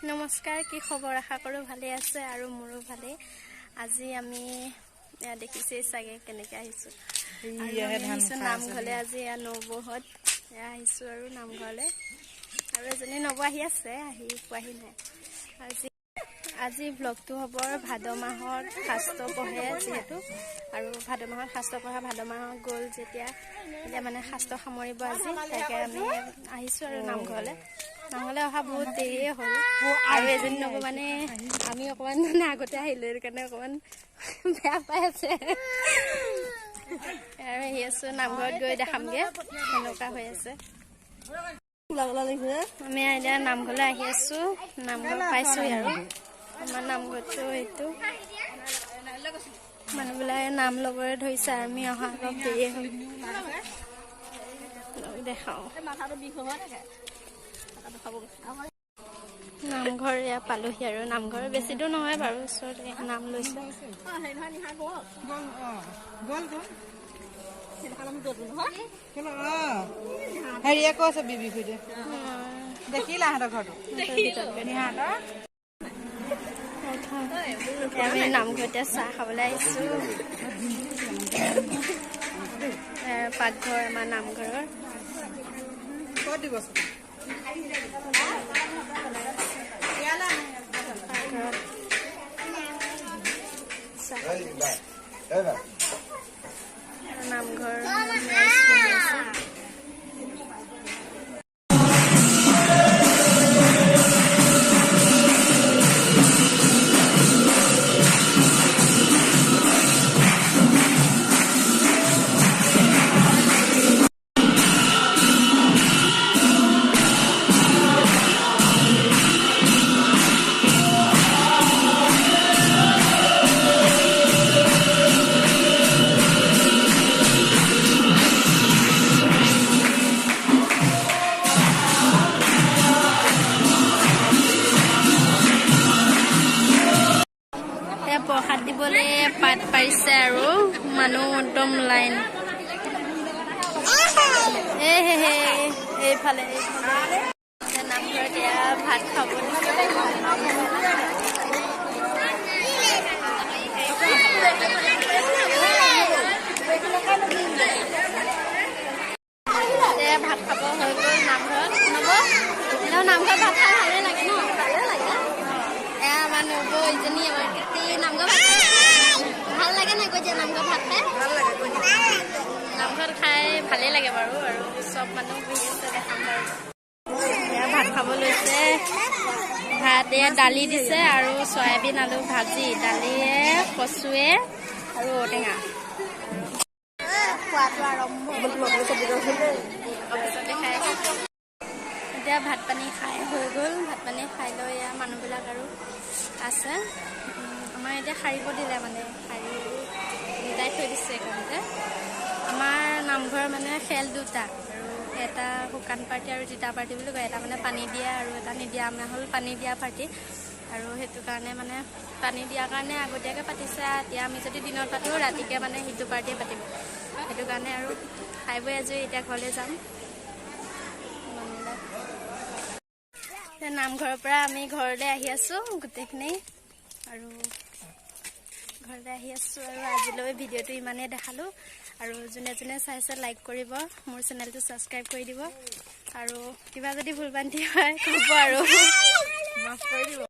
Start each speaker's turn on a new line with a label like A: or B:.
A: নমস্কাৰ, কি খবৰ? আশা কৰোঁ ভালে আছে আৰু মোৰো ভালে। আজি আমি দেখিছেই চাগে কেনেকৈ আহিছোঁ নামঘৰলৈ। আজি নবৌহঁত আহিছোঁ আৰু নামঘৰলৈ, আৰু এজনী নবৌ আহি আছে, আহি পোৱাহি নাই। আজি ব্লগটো হ'ব ভাদ মাহত শাস্ত্ৰ পঢ়ে যিহেতু, আৰু ভাদ মাহত শাস্ত্ৰ পঢ়া, ভাদ মাহত গ'ল যেতিয়া মানে শাস্ত্ৰ সামৰিব আজি, তাকে আমি আহিছোঁ আৰু নামঘৰলৈ অহা বহুত দেৰিয়ে হ'ল। আৰু এজনী নবৌ মানে আমি অকণমান মানে আগতে আহিলোঁ, সেইটো কাৰণে অকণমান বেয়া পাই আছে। আৰু আহি আছোঁ, নামঘৰত গৈ দেখামগৈ কেনেকুৱা হৈ আছে। আমি এতিয়া নামঘৰলৈ আহি আছোঁ, নামঘৰ পাইছোঁহি আৰু আমাৰ নামঘৰটো এইটো মানুহবিলাকে নাম ল'বলৈ ধৰিছে। আমি অহা অলপ দেৰিয়ে হ'ল, দেখাওঁ। নামঘৰ এয়া পালোহি আৰু নামঘৰ বেছি দূৰ নহয় বাৰু, ওচৰতে নাম লৈছে।
B: হেৰিয়ে কৈছে বিবি খুইদে দেখিলা সিহঁতৰ ঘৰটো
A: আমি নামঘৰতে চাহ খাবলৈ আহিছোঁ। পাকঘৰ আমাৰ নামঘৰৰ।
B: ক'ত দিব
A: নামঘৰ প্ৰসাদ দিবলৈ পাত পাৰিছে আৰু মানুহ একদম লাইন। এইফালে নামঘৰত এয়া ভাত খাব ভাত খাব হৈ গ'ল নামঘৰত। নামঘৰত ভাত খাই ভালে লাগে ন? ভালে লাগে। এয়া আমাৰ নবৌ ইজনী নামঘৰ ভাল লাগে নাই? কৈ দিয়া নামঘৰ ভাত খাই ভাল লাগে। নামঘৰত খাই ভালেই লাগে বাৰু, আৰু চব মানুহ বহি আছে, দেখাম বাৰু। এয়া ভাত খাব লৈছে। ভাত এয়া দালি দিছে আৰু চয়াবিন আলু ভাজি, দালিয়ে কচুৱে আৰু ঔটেঙা। খোৱাটো আৰম্ভ এতিয়া ভাত পানী খাই হৈ গ'ল। ভাত পানী খাই লৈ এয়া মানুহবিলাক আৰু আছে। আমাৰ এতিয়া সাৰিব দিলে, মানে সাৰি গোটাই থৈ দিছে এইখনতে। আমাৰ নামঘৰ মানে খেল দুটা, আৰু এটা শুকান পাৰ্টি আৰু তিতা পাৰ্টি বুলি কয়। এটা মানে পানী দিয়া আৰু এটা নিদিয়া। আমাৰ হ'ল পানী দিয়া পাৰ্টি, আৰু সেইটো কাৰণে মানে পানী দিয়াৰ কাৰণে আগতীয়াকৈ পাতিছে। এতিয়া আমি যদি দিনত পাতোঁ, ৰাতিকৈ মানে সিটো পাৰ্টিয়ে পাতিব। সেইটো কাৰণে আৰু খাই বৈ আজৰি, এতিয়া ঘৰলৈ যাম। নামঘৰৰ পৰা আমি ঘৰলৈ আহি আছোঁ গোটেইখিনি, আৰু ঘৰলৈ আহি আছোঁ। আৰু আজিলৈ ভিডিঅ'টো ইমানেই দেখালোঁ, আৰু যোনে যোনে চাইছে লাইক কৰিব, মোৰ চেনেলটো ছাবস্ক্ৰাইব কৰি দিব, আৰু কিবা যদি ভুল ভ্ৰান্তি হয় ক'ব আৰু।